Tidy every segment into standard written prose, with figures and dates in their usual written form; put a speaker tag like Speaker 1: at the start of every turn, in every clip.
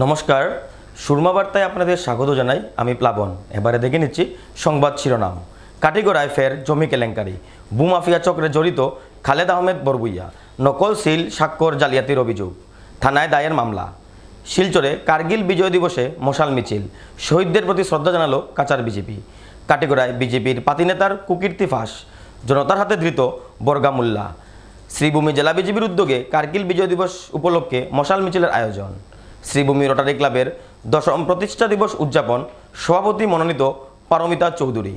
Speaker 1: নমস্কার, সুরমা বার্তায় আপনাদের স্বাগত জানাই। আমি প্লাবন। এবারে দেখে নিচ্ছি সংবাদ শিরোনাম। কাটিগড়ায় ফের জমি কেলেঙ্কারি, ভূমাফিয়া চক্রে জড়িত খালেদ আহমেদ বরগুইয়া, নকল সিল স্বাক্ষর জালিয়াতির অভিযোগ, থানায় দায়ের মামলা। শিলচরে কার্গিল বিজয় দিবসে মশাল মিছিল, শহীদদের প্রতি শ্রদ্ধা জানালো কাচার বিজেপি। কাটিগড়ায় বিজেপির পাতি নেতার কুকীর্তি ফাঁস, জনতার হাতে ধৃত বর্গা মোল্লা। শ্রীভূমি জেলা বিজেপির উদ্যোগে কার্গিল বিজয় দিবস উপলক্ষে মশাল মিছিলের আয়োজন। শ্রীভূমি রোটারি ক্লাবের 10ম প্রতিষ্ঠা দিবস উদযাপন, সভাপতি মনোনীত পারমিতা চৌধুরী।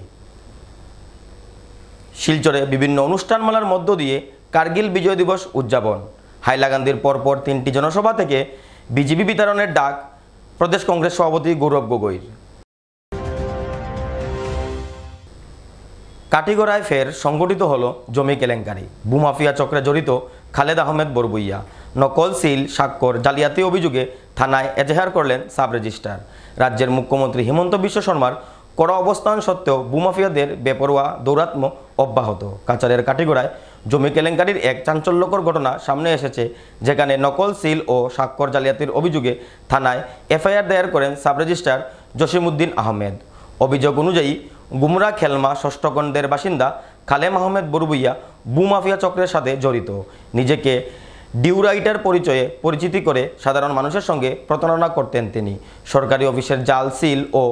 Speaker 1: শিলচরে বিভিন্ন অনুষ্ঠানমালার মধ্য দিয়ে কার্গিল বিজয় দিবস উদযাপন। হাইলাকান্দির পরপর 3টি জনসভা থেকে বিজেপি বিতরণের ডাক প্রদেশ কংগ্রেস সভাপতি গৌরব গগৈর। কাটিগড়ায় ফের সংগঠিত হল জমি কেলেঙ্কারি, ভূমাফিয়া চক্রে জড়িত খালেদ আহমেদ বরগুইয়া, নকল সিল স্বাক্ষর জালিয়াতি অভিযোগে থানায় এজাহার করলেন সাব রেজিস্ট্রার। রাজ্যের মুখ্যমন্ত্রী হিমন্ত বিশ্ব শর্মার কড়া অবস্থান সত্ত্বেও ভূমাফিয়াদের বেপরোয়া দৌরাত্ম্য অব্যাহত। কাছাড়ের কাটিগড়ায় জমি কেলেঙ্কারির এক চাঞ্চল্যকর ঘটনা সামনে এসেছে, যেখানে নকল সিল ও স্বাক্ষর জালিয়াতির অভিযোগে থানায় এফআইআর দায়ের করেন সাব রেজিস্ট্রার জসিমউদ্দিন আহমেদ। অভিযোগ অনুযায়ী গুমরা খেলমা ষষ্ঠ খণ্ডের বাসিন্দা খালেম আহমেদ বরগুইয়া ভূমাফিয়া চক্রের সাথে জড়িত। নিজেকে ডিউরাইটার পরিচয়ে পরিচিতি করে সাধারণ মানুষের সঙ্গে প্রতারণা করতেন তিনি। সরকারি অফিসের জাল সিল ও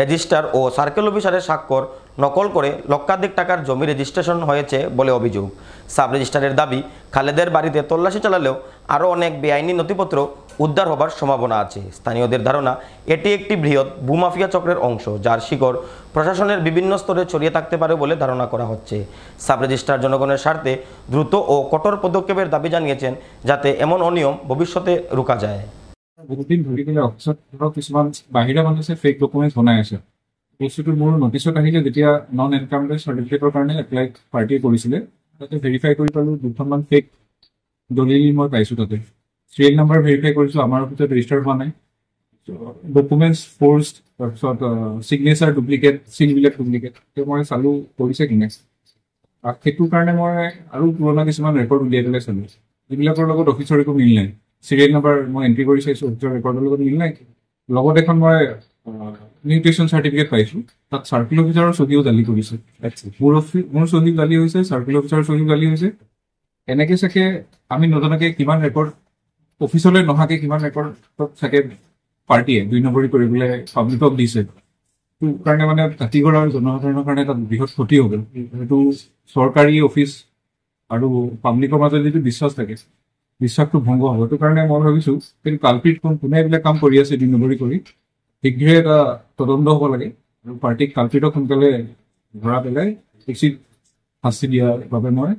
Speaker 1: রেজিস্ট্রার ও সার্কেল অফিসারের স্বাক্ষর নকল করে লক্ষাধিক টাকার জমি রেজিস্ট্রেশন হয়েছে বলে অভিযোগ। সাব রেজিস্ট্রারের দাবি, খালেদের বাড়িতে তল্লাশি চালালেও আরও অনেক বেআইনি নথিপত্র উদ্ধার হবার সম্ভাবনা আছে। স্থানীয়দের ধারণা, এটি একটি বৃহৎ ভূমাফিয়া চক্রের অংশ, যার শিকড় প্রশাসনের বিভিন্ন স্তরে ছড়িয়ে থাকতে পারে বলে ধারণা করা হচ্ছে। সাব রেজিস্ট্রার জনগণের স্বার্থে দ্রুত ও কঠোর পদক্ষেপের দাবি জানিয়েছেন, যাতে এমন অনিয়ম ভবিষ্যতে রোকা যায়।
Speaker 2: বহুদিন ধৰি পেলাই অফিচত কিছুমান বাহিৰা মানুহে ফেক ডকুমেণ্টছ বনাই আছে। বস্তুটো মোৰ নটিছত আহিলে, যেতিয়া নন এনকাউণ্টাৰ চাৰ্টিফিকেটৰ কাৰণে এপ্লাই পাৰ্টিয়ে কৰিছিলে, তাতে ভেৰিফাই কৰি পালোঁ দুখনমান ফেক দলিল মই পাইছোঁ। তাতে চিৰিয়েল নাম্বাৰ ভেৰিফাই কৰিছোঁ, আমাৰ অফিচত ৰেজিষ্টাৰ হোৱা নাই। ডকুমেণ্টছ ফৰ্চড, তাৰপিছত ছিগনেচাৰ ডুপ্লিকেট, চিলবিলাক ডুপ্লিকেট। মই চালোঁ কৰিছে কিনে। সেইটোৰ কাৰণে মই আৰু পুৰণা কিছুমান ৰেকৰ্ড উলিয়াই পেলাই চালোঁ, যিবিলাকৰ লগত অফিচৰ একো মিল নাই। চিৰিয়েল নাম্বাৰ মই এণ্ট্ৰি কৰি চাইছোঁ, অফিচৰ ৰেকৰ্ডৰ লগত মিল নাই। লগত এখন মই মিউটেশ্যন চাৰ্টিফিকেট পাইছোঁ, তাত চাৰ্কেল অফিচাৰৰ ছবিও জালি কৰিছে। মোৰ ছবি জালি হৈছে, চাৰ্কেল অফিচাৰৰ ছবি জালি হৈছে। এনেকৈ চাগে আমি নজনাকৈ কিমান ৰেকৰ্ড অফিচলৈ নহাকৈ কিমান ৰেকৰ্ডত চাগে পাৰ্টীয়ে 2 নম্বৰী কৰিবলৈ পাব্লিকক দিছে। সেইটো কাৰণে মানে কাটিগড়াৰ জনসাধাৰণৰ কাৰণে এটা বৃহৎ ক্ষতি হ'ব। সেইটো চৰকাৰী অফিচ আৰু পাব্লিকৰ মাজত যিটো বিশ্বাস থাকে, বিশ্বাসটো ভংগ হ'ব। সেইটো কাৰণে মই ভাবিছোঁ, কিন্তু কালপিট কোনে এইবিলাক কাম কৰি আছে 2 নম্বৰী কৰি, শীঘ্ৰে এটা তদন্ত হ'ব লাগে আৰু পাৰ্টীক কালপিটক সোনকালে ধৰা পেলাই উচিত শাস্তি দিয়াৰ বাবে মই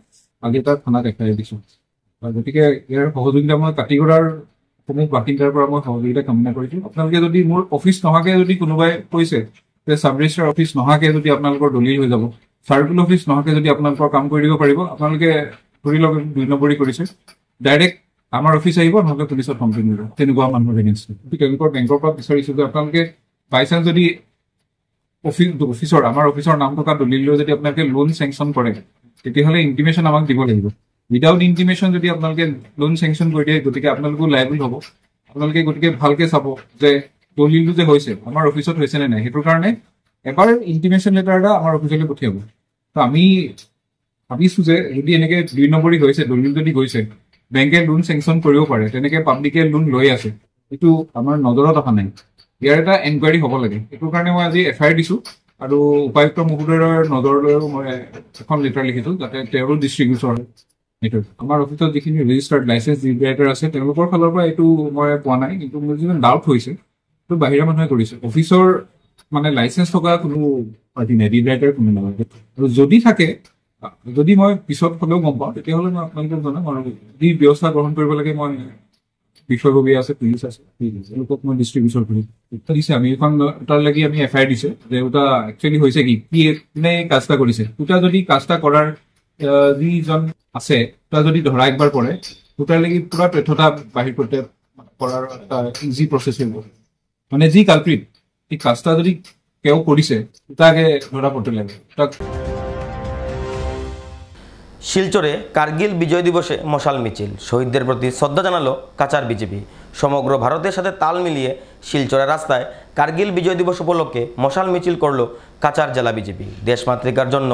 Speaker 2: আজি এটা থানাত দেখাই দিছোঁ। গতিকে ইয়াৰ সহযোগিতা মই কাটিগড়াৰ সমূহ বাসিন্দাৰ পৰা মই সহযোগিতা কামনা কৰিছোঁ। আপোনালোকে যদি মোৰ অফিচ নহাকৈ যদি কোনোবাই কৈছে যে চাব ৰেজিষ্ট্ৰাৰ অফিচ নহাকৈ যদি আপোনালোকৰ দলিল হৈ যাব, চাৰ্কুল অফিচ নহাকৈ যদি আপোনালোকৰ কাম কৰি দিব পাৰিব, আপোনালোকে ধৰি লওক 2 নম্বৰী কৰিছে, ডাইৰেক্ট আমাৰ অফিচ আহিব, নহ'লে পুলিচত কমপ্লেইন দিব। তেনেকুৱা মানুহৰ এগেইনষ্টত তেওঁলোকৰ বেংকৰ পৰা বিচাৰিছোঁ যে আপোনালোকে বাইচান্স যদি আমাৰ অফিচৰ নাম থকা দলিল লৈ যদি আপোনালোকে লোন চেংচন কৰে, তেতিয়াহ'লে ইণ্টিমেশ্যন আমাক দিব লাগিব। উইদাউট ইণ্টিমেশ্যন যদি আপোনালোকে লোন চেংচন কৰি দিয়ে, গতিকে আপোনালোকো লাইবল হ'ব। আপোনালোকে গতিকে ভালকৈ চাব যে দলিলটো যে হৈছে আমাৰ অফিচত হৈছে নে নাই। সেইটোৰ কাৰণে এবাৰ ইণ্টিমেশ্যন লেটাৰ এটা আমাৰ অফিচলৈ পঠিয়াব। তো আমি ভাবিছোঁ যে যদি এনেকৈ 2 নম্বৰী হৈছে, দলিল যদি গৈছে, বেংকে লোন চেংচন কৰিব পাৰে, তেনেকৈ পাব্লিকে লোন লৈ আছে, এইটো আমাৰ নজৰত অহা নাই। ইয়াৰ এটা এনকুৱাৰী হ'ব লাগে। এইটোৰ কাৰণে মই আজি এফআইআৰ দিছোঁ আৰু উপায়ুক্ত মহোদয়ৰ নজৰলৈও মই এখন লেটাৰ লিখিছোঁ, যাতে তেওঁৰো দৃষ্টিগোচৰ হয়। এইটো আমাৰ অফিচত যিখিনি ৰেজিষ্টাৰ্ড লাইচেঞ্চ ডিউৰাইটাৰ আছে, তেওঁলোকৰ ফালৰ পৰা এইটো মই পোৱা নাই, কিন্তু মোৰ যিমান ডাউট হৈছে এইটো বাহিৰা মানুহে কৰিছে। অফিচৰ মানে লাইচেঞ্চ থকা কোনো পাৰ্টি নাই, ডিউৰাইটাৰ কোনো নালাগে। আৰু যদি থাকে, যদি মই পিছত হ'লেও গম পাওঁ, তেতিয়াহ'লে মই আপোনালোকক জনাম। আৰু যি ব্যৱস্থা গ্ৰহণ কৰিব লাগে, মই বিষয়ববীয়া আছে, পুলিচ আছে, তেওঁলোকক মই ডিষ্ট্ৰিবিউচন কৰিম দিছে। আমি এখন তাৰ লাগি আমি এফআইআৰ দিছে যে ওটা একচুৱেলি হৈছে কি কোনে কাজটা কৰিছে। ওটা যদি কাজটা কৰাৰ যিজন আছে, ওটা যদি ধৰা একবাৰ পৰে, ওটাৰ লাগি পুৰা তথ্যতা বাহিৰ কৰোঁতে কৰাৰ এটা ইজি প্ৰচেছ হ'ব। মানে যি কালপ্ৰিট, এই কাজটা যদি কেউ কৰিছে, ওটাকে ধৰা পড়তে লাগে।
Speaker 1: শিলচরে কার্গিল বিজয় দিবসে মশাল মিছিল, শহীদদের প্রতি শ্রদ্ধা জানালো কাচার বিজেপি। সমগ্র ভারতের সাথে তাল মিলিয়ে শিলচরের রাস্তায় কার্গিল বিজয় দিবস উপলক্ষে মশাল মিছিল করল কাছাড় জেলা বিজেপি। দেশমাতৃকার জন্য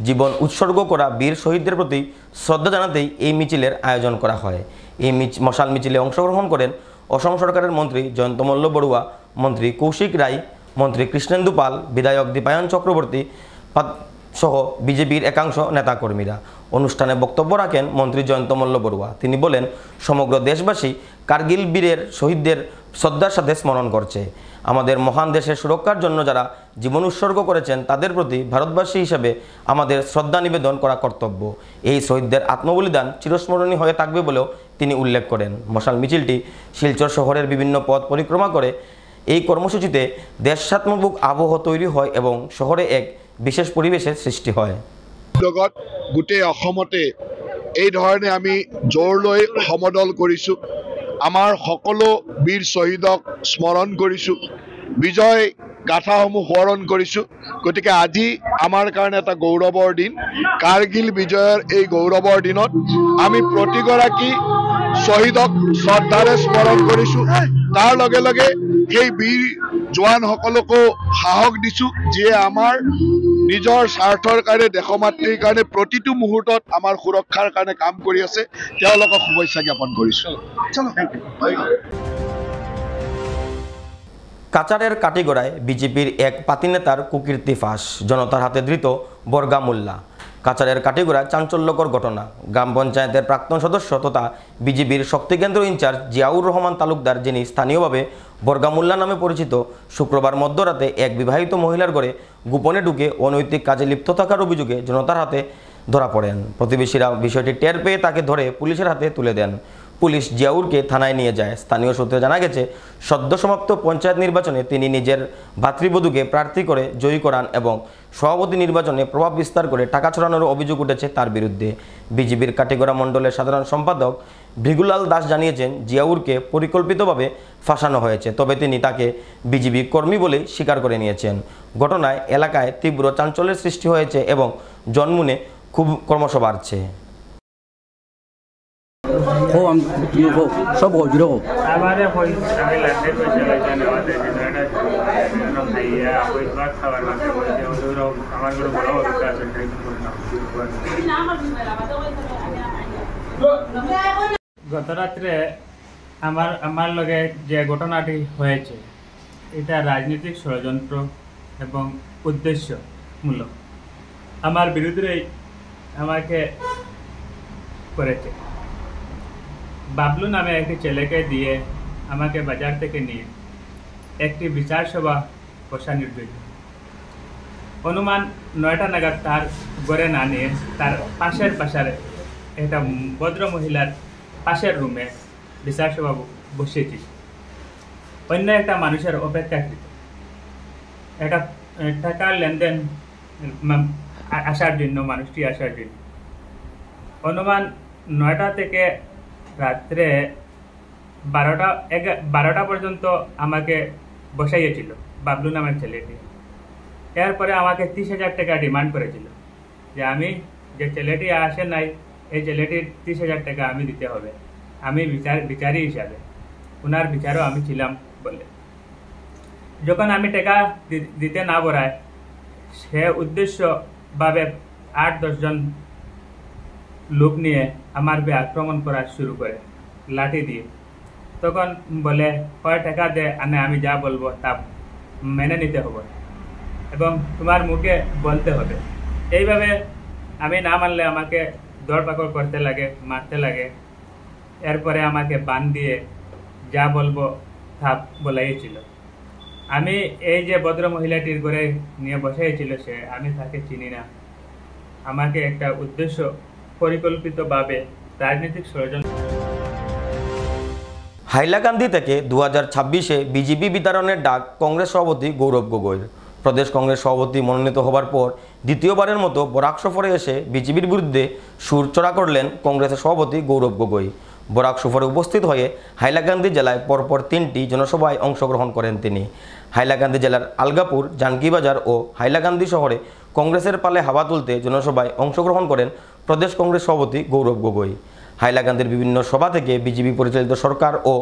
Speaker 1: জীবন উৎসর্গ করা বীর শহীদদের প্রতি শ্রদ্ধা জানাতেই এই মিছিলের আয়োজন করা হয়। এই মশাল মিছিলে অংশগ্রহণ করেন অসম সরকারের মন্ত্রী জয়ন্ত মল্ল বড়ুয়া, মন্ত্রী কৌশিক রায়, মন্ত্রী কৃষ্ণেন্দু পাল, বিধায়ক দীপায়ন চক্রবর্তী সহ বিজেপির একাংশ নেতাকর্মীরা। অনুষ্ঠানে বক্তব্য রাখেন মন্ত্রী জয়ন্ত মল্ল বড়ুয়া। তিনি বলেন, সমগ্র দেশবাসী কার্গিল বীরের শহীদদের শ্রদ্ধার সাথে স্মরণ করছে। আমাদের মহান দেশের সুরক্ষার জন্য যারা জীবন উৎসর্গ করেছেন তাদের প্রতি ভারতবাসী হিসেবে আমাদের শ্রদ্ধা নিবেদন করা কর্তব্য। এই শহীদদের আত্মবলিদান চিরস্মরণীয় হয়ে থাকবে বলেও তিনি উল্লেখ করেন। মশাল মিছিলটি শিলচর শহরের বিভিন্ন পথ পরিক্রমা করে এই কর্মসূচিতে দেশাত্মবোধ আবহ তৈরি হয় এবং শহরে এক বিশেষ পরিবেশের সৃষ্টি হয়।
Speaker 3: গোটেই অসমতে এই ধৰণে আমি জোৰ লৈ সমদল কৰিছোঁ। আমাৰ সকলো বীৰ শ্বহীদক স্মৰণ কৰিছোঁ, বিজয় গাথাসমূহ সোঁৱৰণ কৰিছোঁ। গতিকে আজি আমাৰ কাৰণে এটা গৌৰৱৰ দিন। কাৰ্গিল বিজয়ৰ এই গৌৰৱৰ দিনত আমি প্ৰতিগৰাকী শ্বহীদক শ্ৰদ্ধাৰে স্মৰণ কৰিছোঁ। তাৰ লগে লগে সেই বীৰ জোৱানসকলকো সাহস দিছোঁ, যিয়ে আমাৰ নিজৰ স্বাৰ্থৰ কাৰণে, দেশমাতৃৰ কাৰণে প্ৰতিটো মুহূৰ্তত আমাৰ সুৰক্ষাৰ কাৰণে কাম কৰি আছে। তেওঁলোকক শুভেচ্ছা জ্ঞাপন কৰিছোঁ।
Speaker 1: কাছাড়ের কাটিগড়ায় বিজেপির এক পাতি নেতার কুকীর্তি ফাঁস, জনতার হাতে ধৃত বর্গা মোল্লা। কাছাড়ের কাটিগড়ায় চাঞ্চল্যকর ঘটনা। গ্রাম পঞ্চায়েতের প্রাক্তন সদস্য তথা বিজেপির শক্তিকেন্দ্র ইনচার্জ জিয়াউর রহমান তালুকদার, যিনি স্থানীয়ভাবে বর্গা মোল্লা নামে পরিচিত, শুক্রবার মধ্যরাতে এক বিবাহিত মহিলার ঘরে গোপনে ঢুকে অনৈতিক কাজে লিপ্ত থাকার অভিযোগে জনতার হাতে ধরা পড়েন। প্রতিবেশীরা বিষয়টি টের পেয়ে তাকে ধরে পুলিশের হাতে তুলে দেন। পুলিশ জিয়াউরকে থানায় নিয়ে যায়। স্থানীয় সূত্রে জানা গেছে, সদ্য সমাপ্ত পঞ্চায়েত নির্বাচনে তিনি নিজের ভাতৃবধূকে প্রার্থী করে জয়ী করান এবং সভাপতি নির্বাচনে প্রভাব বিস্তার করে টাকা ছড়ানোর অভিযোগ উঠেছে তার বিরুদ্ধে। বিজেপির কাটিগড়া মণ্ডলের সাধারণ সম্পাদক ভৃগুলাল দাস জানিয়েছেন, জিয়াউরকে পরিকল্পিতভাবে ফাঁসানো হয়েছে, তবে তিনি তাকে বিজেপি কর্মী বলে স্বীকার করে নিয়েছেন। ঘটনায় এলাকায় তীব্র চাঞ্চল্যের সৃষ্টি হয়েছে এবং জনমনে খুব ক্রমশ বাড়ছে।
Speaker 4: সব
Speaker 5: हमारे कोई अभी लगते कोई चले जाने वाले हैं ना खाइए कोई बात खबर ना बोलते हैं और हमारे को बड़ा होता है গত রাত্রে আমার লগে যে ঘটনাটি হয়েছে এটা রাজনৈতিক ষড়যন্ত্র এবং উদ্দেশ্যমূলক। আমার বিরুদ্ধে আমাকে করেছে। বাবলু নামে একটি ছেলেকে দিয়ে আমাকে বাজার থেকে নিয়ে একটি বিচার সভা বসা নির্দেশ। অনুমান 9টা নাগাদ তার ঘরে না নিয়ে তার পাশের একটা ভদ্র মহিলার পাশের রুমে বিচার সভা বসিয়েছি অন্য একটা মানুষের অপেক্ষাকৃত একটা টাকার লেনদেন আসার জন্য, মানুষটি আসার জন্য। অনুমান 9টা থেকে রাত্রে 12টা পর্যন্ত আমাকে বসাইয়েছিল বাবলু নামের ছেলেটি। এরপরে আমাকে 30,000 টাকা ডিমান্ড করেছিল যে আমি যে ছেলেটি আসে নাই এই ছেলেটির 30,000 টাকা আমি দিতে হবে, আমি বিচারি হিসাবে, ওনার বিচারও আমি ছিলাম বলে। যখন আমি টাকা দিতে না বরায় সে উদ্দেশ্যভাবে 8-10 জন লোক নিয়ে আমার আক্রমণ করা শুরু করে লাঠি দিয়ে। তখন বলে, কয় টাকা দে, আনে আমি যা বলবো তা মেনে নিতে হবে এবং তোমার মুখে বলতে হবে। এইভাবে আমি না মানলে আমাকে দৌড়পাকড় করতে লাগে, মারতে লাগে। এরপরে আমাকে বান দিয়ে যা বলবো তা বলাইছিল। আমি এই যে ভদ্র মহিলাটির ঘরে নিয়ে বসাইছিল সে, আমি তাকে চিনি না। আমাকে একটা উদ্দেশ্য পরিকল্পিতভাবে রাজনৈতিক ষড়যন্ত্র।
Speaker 1: হাইলাকান্দি থেকে 2026-এ বিজেপি বিতরণের ডাক কংগ্রেস সভাপতি গৌরব গগৈর। প্রদেশ কংগ্রেস সভাপতি মনোনীত হবার পর দ্বিতীয়বারের মতো বরাক সফরে এসে বিজেপির বিরুদ্ধে সুর চড়া করলেন কংগ্রেসের সভাপতি গৌরব গগৈ। বরাক সফরে উপস্থিত হয়ে হাইলাকান্দি জেলায় পরপর 3টি জনসভায় অংশগ্রহণ করেন তিনি। হাইলাকান্দি জেলার আলগাপুর, জানকিবাজার ও হাইলাকান্দি শহরে কংগ্রেসের পালে হাওয়া তুলতে জনসভায় অংশগ্রহণ করেন প্রদেশ কংগ্রেস সভাপতি গৌরব গগৈ। হাইলাকান্দির বিভিন্ন সভা থেকে বিজেপি পরিচালিত সরকার ও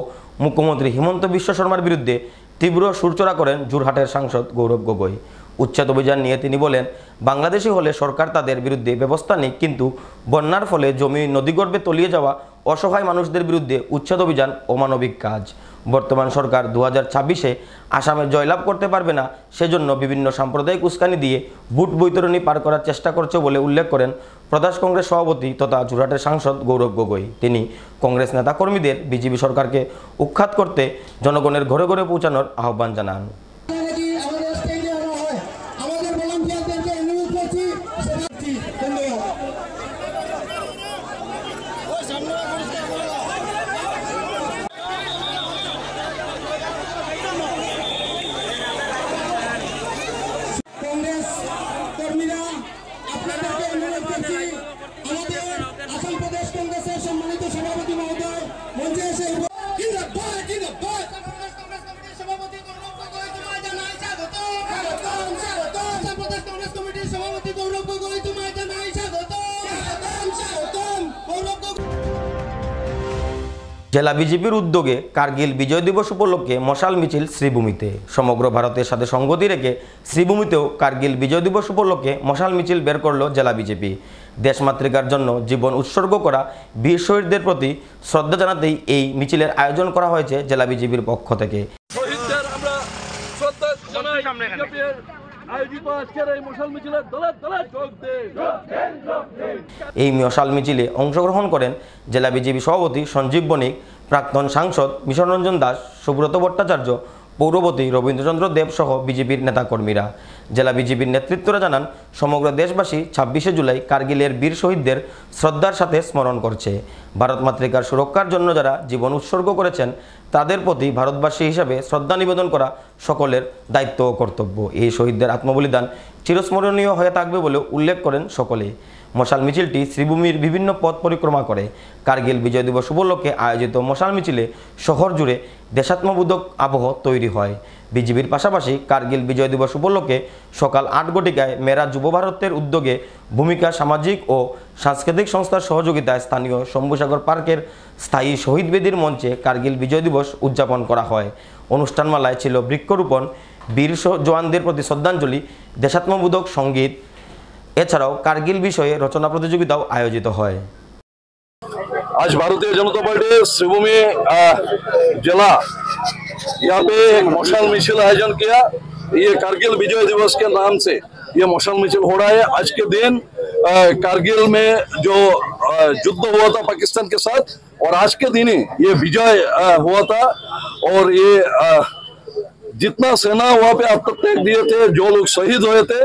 Speaker 1: মুখ্যমন্ত্রী হিমন্ত বিশ্ব শর্মার বিরুদ্ধে তীব্র সুরচরা করেন যোরহাটের সাংসদ গৌরব গগৈ। উচ্ছেদ অভিযান নিয়ে তিনি বলেন, বাংলাদেশি হলে সরকার তাদের বিরুদ্ধে ব্যবস্থা নিক, কিন্তু বন্যার ফলে জমি নদীগর্ভে তলিয়ে যাওয়া অসহায় মানুষদের বিরুদ্ধে উচ্ছেদ অভিযান অমানবিক কাজ। বর্তমান সরকার 2026-এ আসামে জয়লাভ করতে পারবে না, সেজন্য বিভিন্ন সাম্প্রদায়িক উস্কানি দিয়ে ভোট বৈতরণী পার করার চেষ্টা করছে বলে উল্লেখ করেন প্রদেশ কংগ্রেস সভাপতি তথা যোরহাটের সাংসদ গৌরব গগৈ। তিনি কংগ্রেস নেতাকর্মীদের বিজেপি সরকারকে উৎখাত করতে জনগণের ঘরে ঘরে পৌঁছানোর আহ্বান জানান। জেলা বিজেপির উদ্যোগে কার্গিল বিজয় দিবস উপলক্ষে মশাল মিছিল শ্রীভূমিতে। সমগ্র ভারতের সাথে সঙ্গতি রেখে শ্রীভূমিতেও কার্গিল বিজয় দিবস উপলক্ষে মশাল মিছিল বের করল জেলা বিজেপি। দেশমাতৃকার জন্য জীবন উৎসর্গ করা বীর শহীদদের প্রতি শ্রদ্ধা জানাতেই এই মিছিলের আয়োজন করা হয়েছে জেলা বিজেপির পক্ষ থেকে। এই মশাল মিছিলে অংশগ্রহণ করেন জেলা বিজেপি সভাপতি সঞ্জীব বণিক, প্রাক্তন সাংসদ মিশন রঞ্জন দাস, সুব্রত ভট্টাচার্য, পৌরপতি রবীন্দ্রচন্দ্র দেব সহ বিজেপির নেতাকর্মীরা। জেলা বিজেপির নেতৃত্বরা জানান, সমগ্র দেশবাসী 26শে জুলাই কার্গিলের বীর শহীদদের শ্রদ্ধার সাথে স্মরণ করছে। ভারত মাতৃকার সুরক্ষার জন্য যারা জীবন উৎসর্গ করেছেন তাদের প্রতি ভারতবাসী হিসাবে শ্রদ্ধা নিবেদন করা সকলের দায়িত্ব ও কর্তব্য। এই শহীদদের আত্মবলিদান চিরস্মরণীয় হয়ে থাকবে বলে উল্লেখ করেন সকলে। মশাল মিছিলটি শ্রীভূমির বিভিন্ন পথ পরিক্রমা করে। কার্গিল বিজয় দিবস উপলক্ষে আয়োজিত মশাল মিছিলে শহর জুড়ে দেশাত্মবোধক আবহ তৈরি হয়। বিজেপির পাশাপাশি কার্গিল বিজয় দিবস উপলক্ষে সকাল 8 ঘটিকায় মেরা যুব ভারতের উদ্যোগে ভূমিকা সামাজিক ও সাংস্কৃতিক সংস্থার সহযোগিতায় স্থানীয় শম্ভুসাগর পার্কের স্থায়ী শহীদ বেদির মঞ্চে কার্গিল বিজয় দিবস উদযাপন করা হয়। অনুষ্ঠানমালায় ছিল বৃক্ষরোপণ, বীর জওয়ানদের প্রতি শ্রদ্ধাঞ্জলি, দেশাত্মবোধক সঙ্গীত, এছাড়াও কার্গিল বিষয়ে রচনা প্রতিযোগিতাও আয়োজিত হয়।
Speaker 4: आज भारतीय जनता पार्टी श्रीभूमि जिला यहाँ पे एक मशाल मिছিল आयोजन किया। ये कारगिल विजय दिवस के नाम से ये मशाल मिছিল हो रहा है। आज के दिन कारगिल में जो युद्ध हुआ था पाकिस्तान के साथ, और आज के दिन ही ये विजय हुआ था। और ये जितना सेना वहाँ पे आत्मत्याग दिए थे, जो लोग शहीद हुए थे,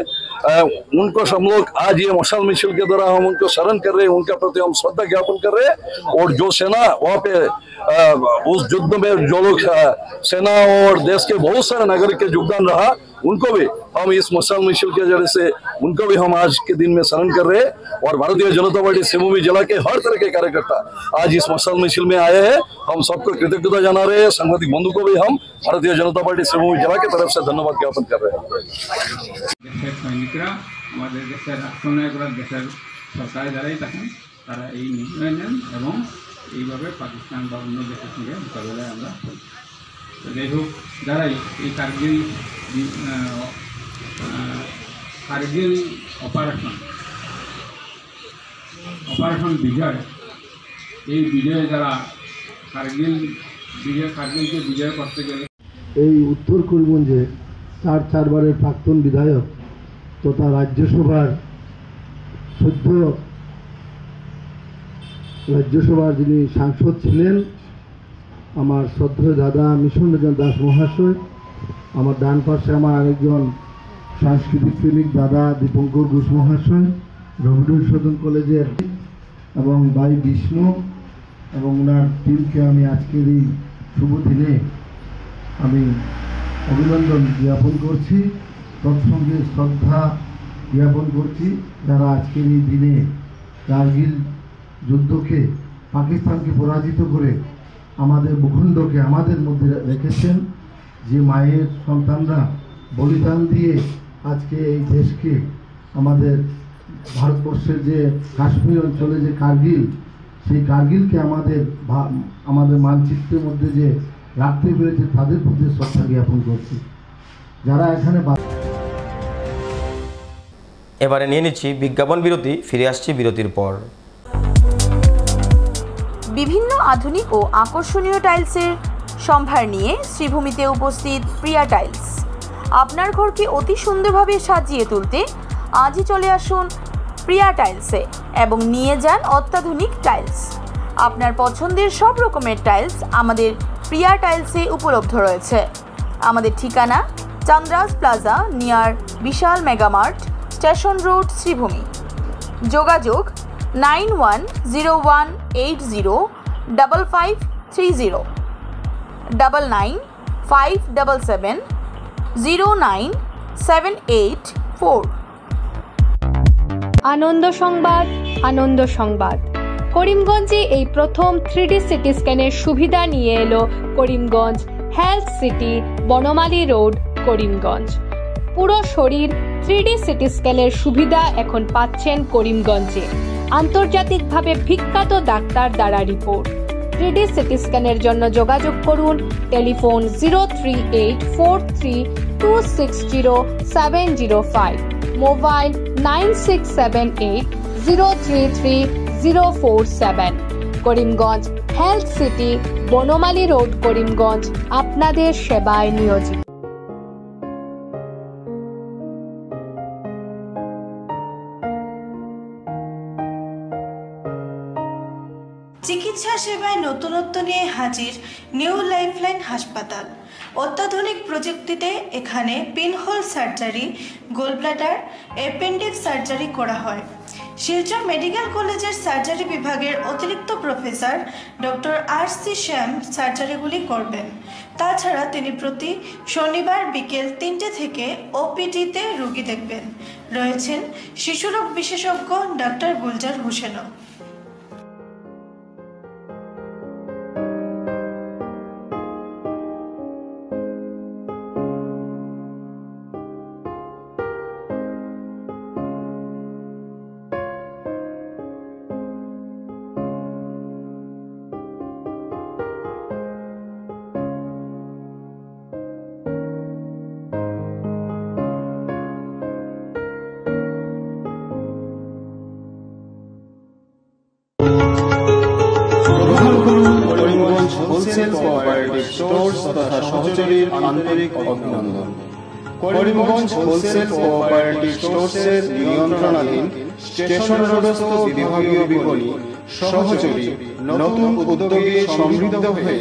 Speaker 4: उनको हम लोग आज ये मशाल मिছিল के द्वारा हम उनको स्मरण कर रहे हैं, उनके प्रति हम श्रद्धा ज्ञापन कर रहे हैं। और जो सेना वहाँ पे उस युद्ध में जो लोग सेना और देश के बहुत सारे नागरिक के योगदान रहा, उनको भी हम इस मशाल मिছিল के जरिए से उनको भी हम आज के दिन में स्मरण कर रहे हैं। और भारतीय जनता पार्टी श्रीभूमि जिला के हर तरह के कार्यकर्ता आज इस मशाल मिছিল में आए हैं। हम सबको कृतज्ञता जना रहे हैं। सांगठनिक बंधु को भी हम भारतीय जनता पार्टी श्रीभूमि जिला की तरफ से धन्यवाद ज्ञापन कर रहे हैं।
Speaker 6: দেশের সৈনিকরা, আমাদের দেশের রাষ্ট্রনায়করা, দেশের সরকারের যারাই থাকেন তারা এই নির্ণয় নেন এবং এইভাবে পাকিস্তান বা অন্য দেশের সঙ্গে মোকাবিলায় আমরা করি। তো যাই হোক, যারাই এই কার্গিল অপারেশন বিজয়, এই বিজয়ে যারা কার্গিলকে বিজয় করতে গেলে
Speaker 7: এই উত্তর করিমগঞ্জে 4বারের প্রাক্তন বিধায়ক তথা রাজ্যসভার যিনি সাংসদ ছিলেন, আমার শ্রদ্ধেয় দাদা মিশন রঞ্জন দাস মহাশয়, আমার ডান পাশে আমার আরেকজন সাংস্কৃতিক প্রেমিক দাদা দীপঙ্কর ঘোষ মহাশয়, রবীন্দ্র সদন কলেজের, এবং ভাই বিষ্ণু এবং ওনার টিমকে আমি আজকের এই শুভ দিনে আমি অভিনন্দন জ্ঞাপন করছি, তৎসঙ্গে শ্রদ্ধা জ্ঞাপন করছি যারা আজকের এই দিনে কার্গিল যুদ্ধকে, পাকিস্তানকে পরাজিত করে আমাদের ভূখণ্ডকে আমাদের মধ্যে রেখেছেন। যে মায়ের সন্তানরা বলিদান দিয়ে আজকে এই দেশকে, আমাদের ভারতবর্ষের যে কাশ্মীর অঞ্চলে যে কার্গিল, সেই কার্গিলকে আমাদের মানচিত্রের মধ্যে যে রাখতে পেরেছে তাদের প্রতি শ্রদ্ধা জ্ঞাপন করছি। যারা এখানে
Speaker 1: এবারে নিয়ে নিচ্ছি বিজ্ঞাপন বিরতি, ফিরে আসছি বিরতির পর।
Speaker 8: বিভিন্ন আধুনিক ও আকর্ষণীয় টাইলসের সম্ভার নিয়ে শ্রীভূমিতে উপস্থিত প্রিয়া টাইলস। আপনার ঘরকে অতি সুন্দরভাবে সাজিয়ে তুলতে আজই চলে আসুন প্রিয়া টাইলসে এবং নিয়ে যান অত্যাধুনিক টাইলস। আপনার পছন্দের সব রকমের টাইলস আমাদের প্রিয়া টাইলসে উপলব্ধ রয়েছে। আমাদের ঠিকানা চান্দ্রাস প্লাজা নিয়ার বিশাল মেগামার্ট, স্টেশন রোড, শ্রীভূমি। যোগাযোগ 9101805530 9957709784।
Speaker 9: আনন্দ সংবাদ, আনন্দ সংবাদ। করিমগঞ্জে এই প্রথম 3D সিটি স্ক্যানের সুবিধা নিয়ে এলো Karimganj health city, Banamali road, Karimganj. পুরো শরীর 3D সিটি স্ক্যানের সুবিধা এখন পাচ্ছেন করিমগঞ্জে। আন্তর্জাতিকভাবে বিখ্যাত ডাক্তার দ্বারা রিপোর্ট। 3D সিটি স্ক্যানের জন্য যোগাযোগ করুন telephone 03843260705, mobile 9678033047। Karimganj health city, Banamali road, Karimganj আপনাদের সেবায় নিয়োজিত।
Speaker 10: চিকিৎসা সেবায় নতুনত্ব নিয়ে হাজির নিউ লাইফলাইন হাসপাতাল। অত্যাধুনিক প্রযুক্তিতে এখানে pinhole surgery, gallbladder, appendix surgery করা হয়। শিলচর মেডিকেল কলেজের সার্জারি বিভাগের অতিরিক্ত প্রফেসর ডক্টর RC শ্যাম সার্জারিগুলি করবেন। তাছাড়া তিনি প্রতি শনিবার বিকেল 3টে থেকে OPD-তে রোগী দেখবেন। রয়েছেন শিশুরোগ বিশেষজ্ঞ ডক্টর গুলজার হোসেনও।
Speaker 11: হোলসেল কোঅপারেটিভ স্টোর্স তথা সহযোগীর আন্তরিক অভিনন্দন। করিমগঞ্জ হোলসেল কোঅপারেটিভ স্টোর্সের নিয়ন্ত্রণাধীন স্টেশন রোডস্থ বিভাগীয় বিপণী সহযোগী নতুন উদ্যোগে সমৃদ্ধ হয়ে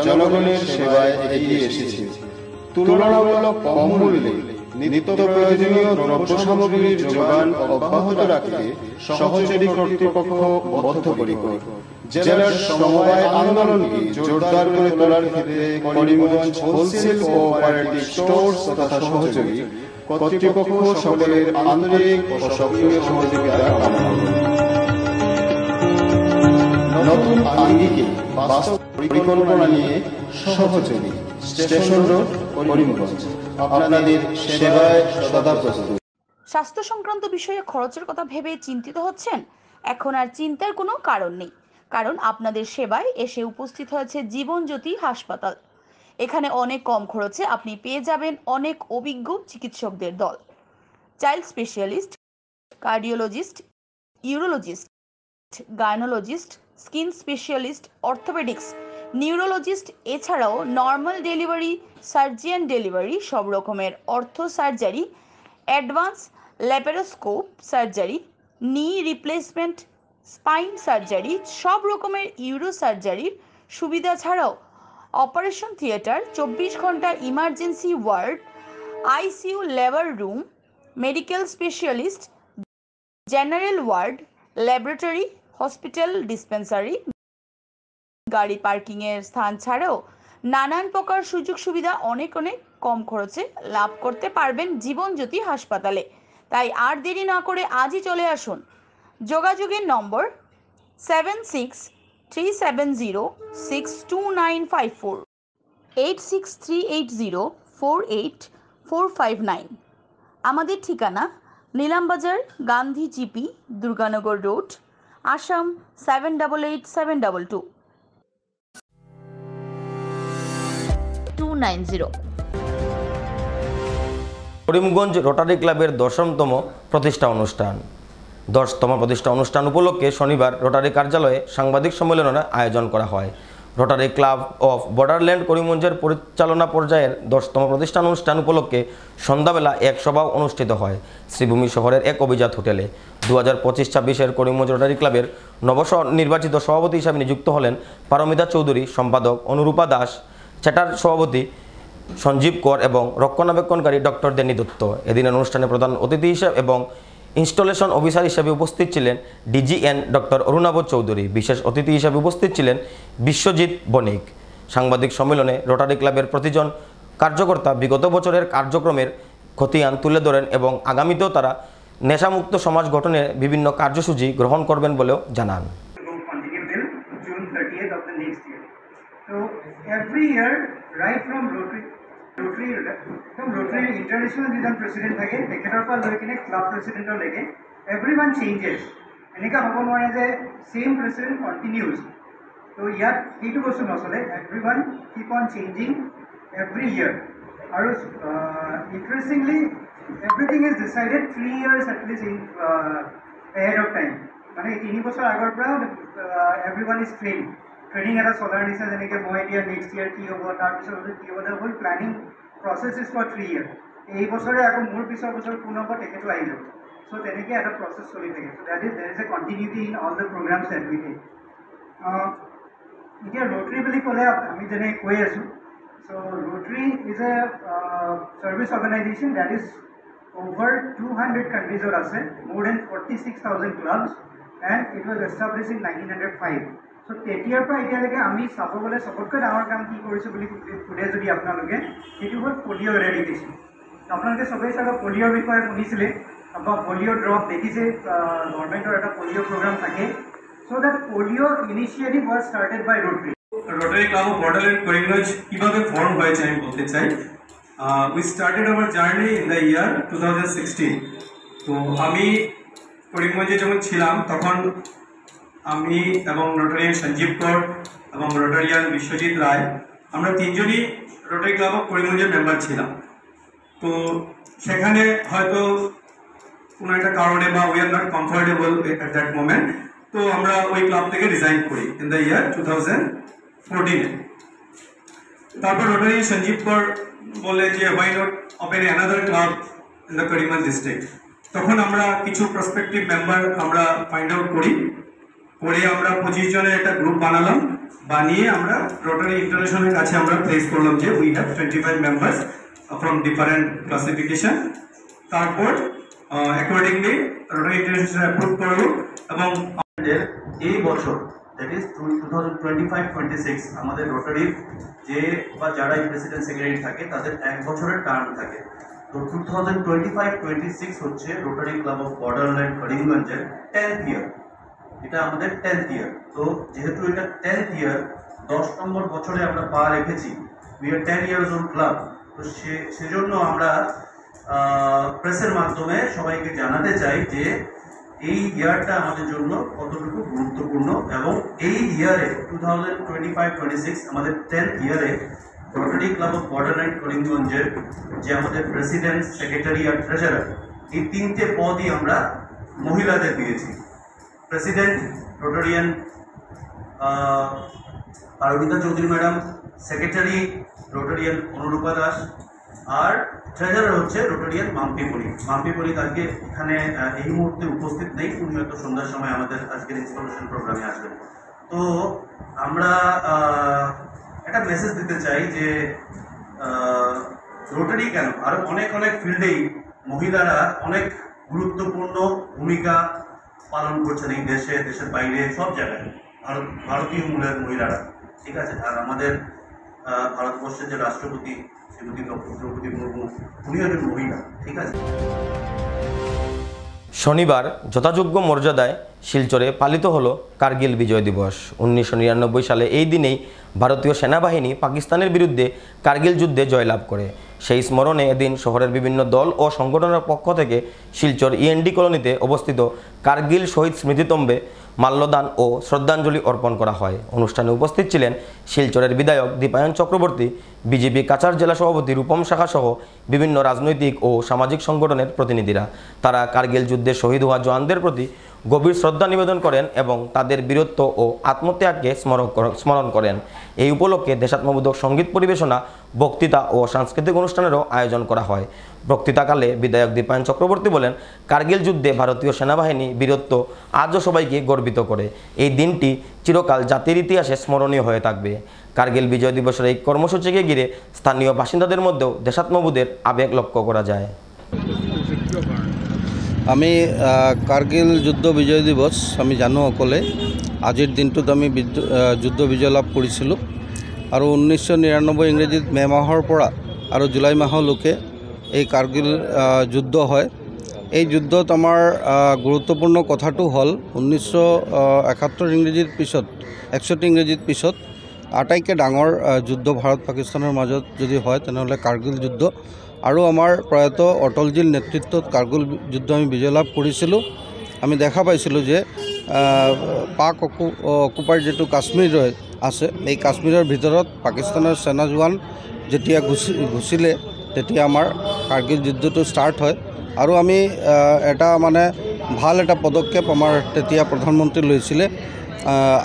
Speaker 11: জনগণের সেবায় এগিয়ে এসেছে। তুলনামূলক কম মূল্যে নিত্য প্রয়োজনীয় দ্রব্য সামগ্রীর যোগান অব্যাহত রাখতে সহযোগী কর্তৃপক্ষ বদ্ধপরিকর। জেলার সমবায় আন্দোলনকে জোরদার করে তোলার ক্ষেত্রে করিমগঞ্জ হোলসেল কোঅপারেটিভ স্টোর্স তথা সহযোগী কর্তৃপক্ষ সকলের আন্তরিক ও সক্রিয় সহযোগিতা কামনা করে। নতুন আঙ্গিকে বাস্তব পরিকল্পনা নিয়ে সহযোগী স্টেশন রোড, করিমগঞ্জ আপনাদের সেবায় সদা প্রস্তুত।
Speaker 8: স্বাস্থ্য সংক্রান্ত বিষয়ে খরচের কথা ভেবে চিন্তিত হচ্ছেন? এখন আর চিন্তার কোনো কারণ নেই, কারণ আপনাদের সেবায় এসে উপস্থিত হয়েছে জীবনজ্যোতি হাসপাতাল। এখানে অনেক কম খরচে আপনি পেয়ে যাবেন অনেক অভিজ্ঞ চিকিৎসকদের দল। Child specialist, cardiologist, urologist, gynaecologist, skin specialist, orthopaedics, neurologist, এছাড়াও নর্মাল ডেলিভারি, সার্জিয়ান ডেলিভারি, সব রকমের ortho surgery, advance laparoscope surgery, knee replacement, spine surgery, সব রকমের ইউরো সার্জারির সুবিধা ছাড়াও অপারেশন থিয়েটার, 24 ঘন্টা emergency word, ICU labour room, medical specialist, general ward, laboratory, hospital dispensary, গাড়ি পার্কিংয়ের স্থান ছাড়াও নানান প্রকার সুযোগ সুবিধা অনেক কম খরচে লাভ করতে পারবেন জীবনজ্যোতি হাসপাতালে। তাই আর দেরি না করে আজই চলে আসুন। যোগাযোগের নম্বর 7637062954, 8638048459। আমাদের ঠিকানা Nilambazar, Gandhi GP, Durganagar road. Assam 788722 290।
Speaker 1: Karimganj rotary ক্লাবের 10তম প্রতিষ্ঠা অনুষ্ঠান। 10তম প্রতিষ্ঠা অনুষ্ঠান উপলক্ষে শনিবার রোটারি কার্যালয়ে সাংবাদিক সম্মেলনের আয়োজন করা হয়। রোটারি ক্লাব অফ বর্ডারল্যান্ড করিমগঞ্জের পরিচালনা পর্যায়ের 10তম প্রতিষ্ঠান অনুষ্ঠান উপলক্ষে সন্ধ্যাবেলা এক সভাও অনুষ্ঠিত হয় শ্রীভূমি শহরের এক অভিজাত হোটেলে। 2025-26 করিমগঞ্জ রোটারি ক্লাবের নবনির্বাচিত সভাপতি হিসাবে নিযুক্ত হলেন পারমিতা চৌধুরী, সম্পাদক অনুরূপা দাস, চ্যাটার সভাপতি সঞ্জীব কর এবং রক্ষণাবেক্ষণকারী ডক্টর দেনী দত্ত। এদিনের অনুষ্ঠানে প্রধান অতিথি হিসেবে এবং ইনস্টলেশন অফিসার হিসেবে উপস্থিত ছিলেন ডিজিএন ডক্টর অরুণাভ চৌধুরী। বিশেষ অতিথি হিসেবে উপস্থিত ছিলেন বিশ্বজিৎ বণিক। সাংবাদিক সম্মেলনে রোটারি ক্লাবের প্রতিজন কার্যকর্তা বিগত বছরের কার্যক্রমের খতিয়ান তুলে ধরেন এবং আগামীতেও তারা নেশামুক্ত সমাজ গঠনের বিভিন্ন কার্যসূচি গ্রহণ করবেন বলেও জানান।
Speaker 12: Rotary International যিজন প্ৰেচিডেণ্ট থাকে তেখেতৰ পৰা লৈ কিনে ক্লাব প্ৰেচিডেণ্টলৈকে এভৰিৱান চেঞ্জেছ। এনেকুৱা হ'ব নোৱাৰে যে ছেইম প্ৰেচিডেণ্ট কণ্টিনিউজ। তো ইয়াত সেইটো বস্তু নচলে, everyone keep on changing every year. আৰু interestingly everything is decided 3 years at least in ahead of time. মানে 3 বছৰ আগৰ পৰা এভৰিৱান ইজ ট্ৰেইনিং এটা চলাৰ নিচিনা, যেনেকৈ মই এতিয়া নেক্সট ইয়েৰ কি হ'ব, তাৰপিছত কি হ'ব, হ'ল planning process is for 3 years। এই বছৰে আকৌ মোৰ পিছৰ বছৰ কোন হ'ব তেখেতো আহি যাব। চ' তেনেকৈ এটা প্ৰচেছ চলি থাকে। চ' দেৰ is a continuity in all the প্ৰগ্ৰামছ every day. এতিয়া ৰোটাৰী বুলি ক'লে আমি যেনে কৈ আছোঁ, চ' Rotary is a service organisation that is over 200 countries আছে, more than 46,000 clubs, and it was established in 1905. So তেতিয়াৰ পৰা এতিয়ালৈকে আমি চাব গ'লে চবতকৈ ডাঙৰ কাম কি কৰিছোঁ বুলি সোধে যদি আপোনালোকে, সেইটো হ'ল পলিঅ' এৰেডিকেশ্যন। আপোনালোকে চবেই চাগে পলিঅ'ৰ বিষয়ে শুনিছিলে বা পলিঅ' ড্ৰপ দেখিছে, গভৰ্ণমেণ্টৰ এটা পলিঅ' প্ৰগ্ৰাম থাকে। চ' that polio' initiative was started by rotary.
Speaker 13: Rotary club of borderland Karimganj কীভাবে ফর্ম হয়েছে আমি বলতে চাই। We started our journey in the year 2016। তো আমি করিমগঞ্জে যখন ছিলাম তখন আমি এবং রোটারিয়ান সঞ্জীব কর এবং রোটারিয়ান বিশ্বজিৎ রায়, আমরা তিনজনই রোটারি ক্লাব অফ করিমগঞ্জের মেম্বার ছিলাম। তো সেখানে হয়তো কোনো একটা কারণে বা we are not comfortable at that moment, তো আমরা ওই ক্লাব থেকে রিজাইন করি ইন দ্য ইয়ার 2014। তারপর রোটারিয়ান সঞ্জীব কর বলে যে why not open another club in the Karimganj district. তখন আমরা কিছু প্রসপেক্টিভ মেম্বার আমরা ফাইন্ড আউট করি, করে আমরা 25 জনের একটা গ্রুপ বানালাম। বানিয়ে আমরা রোটারি ইন্টারন্যাশনালের কাছে আমরা প্লেস করলাম যে we have 25 members from different classification. তারপর অ্যাকর্ডিংলি রোটারি ইন্টারন্যাশনাল অ্যাপ্রুভ করলো এবং
Speaker 14: এই বছর দ্যাট ইজ 2025-26 আমাদের রোটারির যে বা যারা প্রেসিডেন্ট সেক্রেটারি থাকে তাদের 1 বছরের টার্ম থাকে। তো 2025-26 হচ্ছে রোটারি ক্লাব অফ বর্ডারল্যান্ড করিমগঞ্জের 10th ইয়ার। এটা আমাদের 10th ইয়ার। তো যেহেতু এটা 10th ইয়ার, 10 নম্বর বছরে আমরা পা রেখেছি, we are 10 years old club. তো সেজন্য আমরা প্রেসের মাধ্যমে সবাইকে জানাতে চাই যে এই ইয়ারটা আমাদের জন্য কতটুকু গুরুত্বপূর্ণ এবং এই ইয়ারে 2025-26 আমাদের 10th ইয়ারে রোটারি ক্লাব অফ বর্ডারল্যান্ড করিমগঞ্জের যে আমাদের প্রেসিডেন্ট, সেক্রেটারি আর ট্রেজারার, এই 3টে পদই আমরা মহিলাদের দিয়েছি। President Rotarian Paramita Chowdhury madam, secretary Rotarian Anurupa Das, আর ট্রেজারার হচ্ছে রোটারিয়ান মাম্পি পরি। মাম্পি পরি আজকে এখানে এই মুহূর্তে উপস্থিত নেই, উনি হয়তো সন্ধ্যার সময় আমাদের আজকের ইনস্টলেশন প্রোগ্রামে আসবেন। তো আমরা একটা মেসেজ দিতে চাই যে রোটারি কেন, আরও অনেক অনেক ফিল্ডেই মহিলারা অনেক গুরুত্বপূর্ণ ভূমিকা পালন করছেন এই দেশে, দেশের বাইরে, সব জায়গায় ভারতীয় মূলের মহিলারা, ঠিক আছে। আর আমাদের ভারতবর্ষের যে রাষ্ট্রপতি শ্রীমতী দ্রৌপদী মুর্মু, উনি একজন মহিলা, ঠিক আছে।
Speaker 1: শনিবার যথাযোগ্য মর্যাদায় শিলচরে পালিত হলো কার্গিল বিজয় দিবস। 1999 সালে এই দিনেই ভারতীয় সেনাবাহিনী পাকিস্তানের বিরুদ্ধে কার্গিল যুদ্ধে জয়লাভ করে। সেই স্মরণে এদিন শহরের বিভিন্ন দল ও সংগঠনের পক্ষ থেকে শিলচর ইএনডি কলোনিতে অবস্থিত কার্গিল শহীদ স্মৃতিস্তম্ভে মাল্যদান ও শ্রদ্ধাঞ্জলি অর্পণ করা হয়। অনুষ্ঠানে উপস্থিত ছিলেন শিলচরের বিধায়ক দীপায়ন চক্রবর্তী, বিজেপি কাছাড় জেলা সভাপতি রূপম শাখা সহ বিভিন্ন রাজনৈতিক ও সামাজিক সংগঠনের প্রতিনিধিরা। তারা কার্গিল যুদ্ধে শহীদ হওয়া জওয়ানদের প্রতি গভীর শ্রদ্ধা নিবেদন করেন এবং তাদের বীরত্ব ও আত্মত্যাগকে স্মরণ করেন। এই উপলক্ষে দেশাত্মবোধক সঙ্গীত পরিবেশনা, বক্তৃতা ও সাংস্কৃতিক অনুষ্ঠানেরও আয়োজন করা হয়। বক্তৃতাকালে বিধায়ক দীপায়ন চক্রবর্তী বলেন, কার্গিল যুদ্ধে ভারতীয় সেনাবাহিনী বীরত্ব আজও সবাইকে গর্বিত করে। এই দিনটি চিরকাল জাতির ইতিহাসে স্মরণীয় হয়ে থাকবে। কার্গিল বিজয় দিবসের এই কর্মসূচিকে ঘিরে স্থানীয় বাসিন্দাদের মধ্যেও দেশাত্মবোধের আবেগ লক্ষ্য করা যায়।
Speaker 15: আমি কাৰ্গিল যুদ্ধ বিজয় দিৱস আমি জানো সকলে। আজিৰ দিনটোত আমি যুদ্ধ বিজয় লাভ কৰিছিলোঁ আৰু 1999 ইংৰাজীত মে মাহৰ পৰা আৰু জুলাই মাহলৈকে এই কাৰ্গিল যুদ্ধ হয়। এই যুদ্ধত আমাৰ গুৰুত্বপূৰ্ণ কথাটো হ'ল 1971 ইংৰাজীৰ পিছত 61 ইংৰাজীৰ পিছত আটাইতকৈ ডাঙৰ যুদ্ধ ভাৰত পাকিস্তানৰ মাজত যদি হয় তেনেহ'লে কাৰ্গিল যুদ্ধ। আৰু আমাৰ প্ৰয়াত অটলজীৰ নেতৃত্বত কাৰ্গিল যুদ্ধ আমি বিজয় লাভ কৰিছিলোঁ। আমি দেখা পাইছিলোঁ যে পাক অকুপাইড যিটো কাশ্মীৰ আছে, এই কাশ্মীৰৰ ভিতৰত পাকিস্তানৰ সেনা জোৱান যেতিয়া ঘুচিলে তেতিয়া আমাৰ কাৰ্গিল যুদ্ধটো ষ্টাৰ্ট হয়। আৰু আমি এটা ভাল এটা পদক্ষেপ আমাৰ তেতিয়া প্ৰধানমন্ত্ৰী লৈছিলে।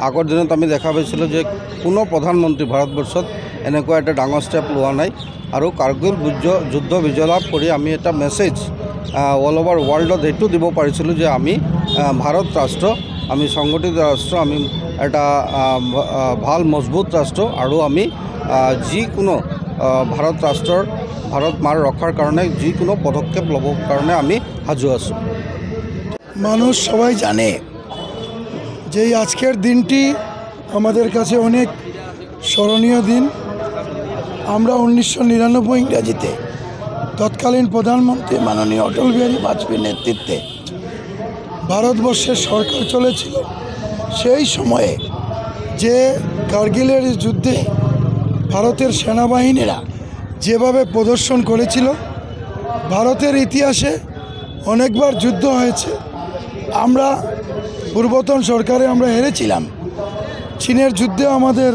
Speaker 15: আগৰ দিনত আমি দেখা পাইছিলোঁ যে কোনো প্ৰধানমন্ত্ৰী ভাৰতবৰ্ষত এনেকুৱা এটা ডাঙৰ ষ্টেপ লোৱা নাই। আৰু কাৰ্গিল যুদ্ধ বিজয় লাভ কৰি আমি এটা মেছেজ অল অভাৰ ৱৰ্ল্ডত এইটো দিব পাৰিছিলোঁ যে আমি ভাৰত ৰাষ্ট্ৰ, আমি সংগঠিত ৰাষ্ট্ৰ, আমি এটা ভাল মজবুত ৰাষ্ট্ৰ আৰু আমি যিকোনো ভাৰত মাৰ ৰখাৰ কাৰণে যিকোনো পদক্ষেপ ল'বৰ কাৰণে আমি সাজু আছোঁ।
Speaker 7: মানুষ সবাই জানে যে এই আজকের দিনটি আমাদের কাছে অনেক স্মরণীয় দিন। আমরা 1999 ইংরাজিতে তৎকালীন প্রধানমন্ত্রী মাননীয় অটল বিহারী বাজপেয়ীর নেতৃত্বে ভারতবর্ষের সরকার চলেছিল। সেই সময়ে যে কার্গিলের যুদ্ধে ভারতের সেনাবাহিনীরা যেভাবে প্রদর্শন করেছিল, ভারতের ইতিহাসে অনেকবার যুদ্ধ হয়েছে। আমরা পূর্বতন সরকারে আমরা হেরেছিলাম, চীনের যুদ্ধে আমাদের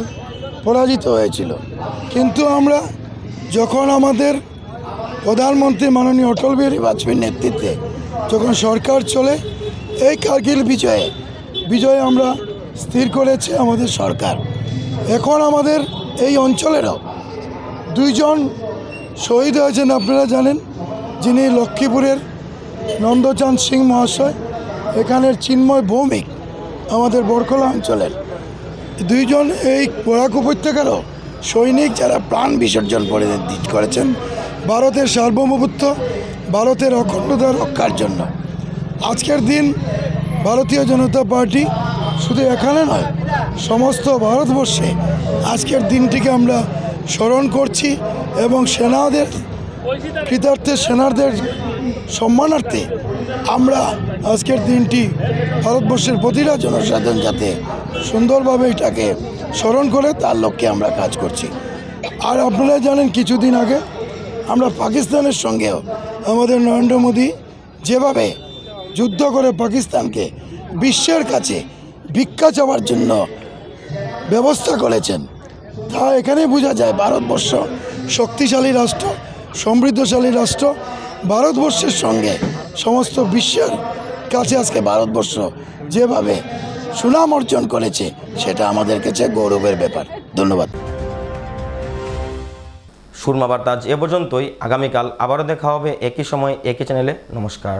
Speaker 7: পরাজিত হয়েছিল। কিন্তু আমরা যখন আমাদের প্রধানমন্ত্রী মাননীয় অটল বিহারী বাজপেয়ীর নেতৃত্বে যখন সরকার চলে, এই কার্গিল বিজয় আমরা স্থির করেছে আমাদের সরকার। এখন আমাদের এই অঞ্চলেরও দুইজন শহীদ হয়েছেন, আপনারা জানেন, যিনি লক্ষ্মীপুরের নন্দচাঁদ সিং মহাশয়, এখানের চিন্ময় ভৌমিক আমাদের বরকলা অঞ্চলের। দুইজন এই বরাক উপত্যকারও সৈনিক যারা প্রাণ বিসর্জন করেছেন ভারতের সার্বভৌমত্ব, ভারতের অখণ্ডতা রক্ষার জন্য। আজকের দিন ভারতীয় জনতা পার্টি শুধু এখানে নয়, সমস্ত ভারতবর্ষে আজকের দিনটিকে আমরা স্মরণ করছি এবং সেনাদের কৃতার্থে সেনাদের সম্মানার্থে আমরা আজকের দিনটি ভারতবর্ষের প্রতিটা জনসাধারণ যাতে সুন্দরভাবে এটাকে স্মরণ করে তার লক্ষ্যে আমরা কাজ করছি। আর আপনারা জানেন কিছুদিন আগে আমরা পাকিস্তানের সঙ্গেও আমাদের নরেন্দ্র মোদী যেভাবে যুদ্ধ করে পাকিস্তানকে বিশ্বের কাছে ভিক্ষা চাওয়ার জন্য ব্যবস্থা করেছেন, তা এখানে বোঝা যায় ভারতবর্ষ শক্তিশালী রাষ্ট্র, সমৃদ্ধশালী রাষ্ট্র। ভারতবর্ষের সঙ্গে সমস্ত বিশ্বের কাছে আজকে ভারতবর্ষ যেভাবে সুনাম অর্জন করেছে সেটা আমাদের কাছে গৌরবের ব্যাপার। ধন্যবাদ।
Speaker 1: সুরমা বার্তা আজ এ পর্যন্তই। আগামীকাল আবারও দেখা হবে একই সময় একই চ্যানেলে। নমস্কার।